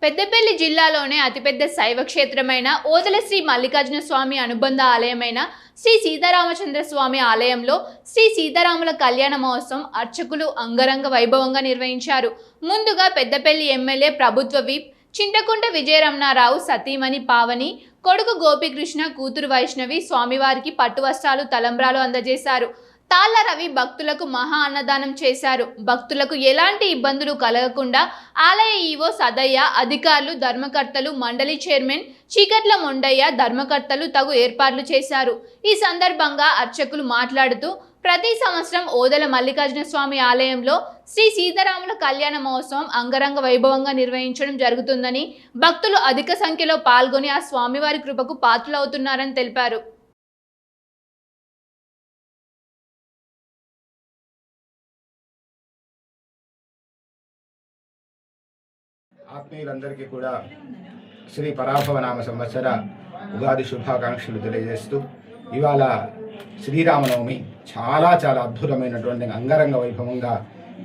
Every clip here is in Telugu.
పెద్దపల్లి జిల్లాలోనే అతిపెద్ద శైవ క్షేత్రమైన ఓదెల శ్రీ మల్లికార్జున స్వామి అనుబంధ ఆలయమైన శ్రీ సీతారామచంద్ర స్వామి ఆలయంలో శ్రీ సీతారాముల కళ్యాణ మహోత్సవం అర్చకులు అంగరంగ వైభవంగా నిర్వహించారు. ముందుగా పెద్దపల్లి ఎమ్మెల్యే ప్రభుత్వ విప్ చింతకుంట విజయరమణారావు సతీమణి పావని, కొడుకు గోపీకృష్ణ, కూతురు వైష్ణవి స్వామివారికి పట్టు వస్త్రాలు, తలంబ్రాలు అందజేశారు. తాళ్ల రవి భక్తులకు మహా అన్నదానం చేశారు. భక్తులకు ఎలాంటి ఇబ్బందులు కలగకుండా ఆలయ ఈవో సదయ్య, అధికారులు, ధర్మకర్తలు, మండలి చైర్మన్ చీకట్ల మొండయ్య, ధర్మకర్తలు తగు ఏర్పాట్లు చేశారు. ఈ సందర్భంగా అర్చకులు మాట్లాడుతూ ప్రతి సంవత్సరం ఓదెల మల్లికార్జున స్వామి ఆలయంలో శ్రీ సీతారాముల కళ్యాణ మహోత్సవం అంగరంగ వైభవంగా నిర్వహించడం జరుగుతుందని, భక్తులు అధిక సంఖ్యలో పాల్గొని ఆ స్వామివారి కృపకు పాత్రులవుతున్నారని తెలిపారు. ఆత్మీయులందరికీ కూడా శ్రీ పరాభవనామ సంవత్సర ఉగాది శుభాకాంక్షలు తెలియజేస్తూ, ఇవాళ శ్రీరామనవమి చాలా అద్భుతమైనటువంటి అంగరంగ వైభవంగా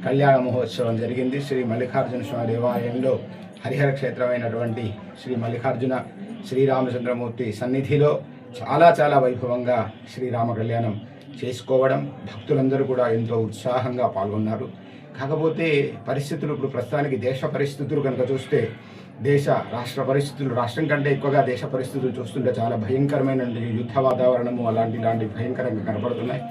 కళ్యాణ మహోత్సవం జరిగింది. శ్రీ మల్లికార్జున స్వామి దేవాలయంలో హరిహర క్షేత్రమైనటువంటి శ్రీ మల్లికార్జున శ్రీరామచంద్రమూర్తి సన్నిధిలో చాలా వైభవంగా శ్రీరామ కళ్యాణం చేసుకోవడం, భక్తులందరూ కూడా ఎంతో ఉత్సాహంగా పాల్గొన్నారు. కాకపోతే పరిస్థితులు ఇప్పుడు ప్రస్తుతానికి దేశ పరిస్థితులు కనుక చూస్తే రాష్ట్ర పరిస్థితులు, రాష్ట్రం కంటే ఎక్కువగా దేశ పరిస్థితులు చూస్తుంటే చాలా భయంకరమైన యుద్ధ వాతావరణము ఇలాంటి భయంకరంగా కనపడుతున్నాయి.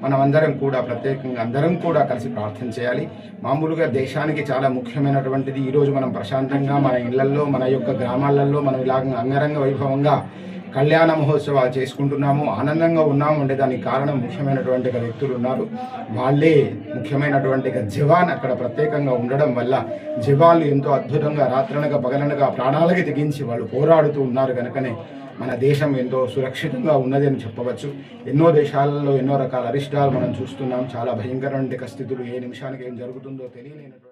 మనం అందరం కూడా ప్రత్యేకంగా అందరం కూడా కలిసి ప్రార్థన చేయాలి. మామూలుగా దేశానికి చాలా ముఖ్యమైనటువంటిది ఈరోజు మనం ప్రశాంతంగా మన ఇళ్లల్లో, మన యొక్క గ్రామాలలో మనం ఇలాగ అంగరంగ వైభవంగా కళ్యాణ మహోత్సవాలు చేసుకుంటున్నాము, ఆనందంగా ఉన్నాము అంటే దానికి కారణం ముఖ్యమైనటువంటి వ్యక్తులు ఉన్నారు. వాళ్ళే ముఖ్యమైనటువంటి జవాన్ అక్కడ ప్రత్యేకంగా ఉండడం వల్ల జవాన్లు ఎంతో అద్భుతంగా రాత్రనగా పగలనగా ప్రాణాలకి తెగించి వాళ్ళు పోరాడుతూ ఉన్నారు. కనుకనే మన దేశం ఎంతో సురక్షితంగా ఉన్నది అని చెప్పవచ్చు. ఎన్నో దేశాలలో ఎన్నో రకాల అరిష్టాలు మనం చూస్తున్నాం. చాలా భయంకరమైన స్థితులు, ఏ నిమిషానికి ఏం జరుగుతుందో తెలియలేనటువంటి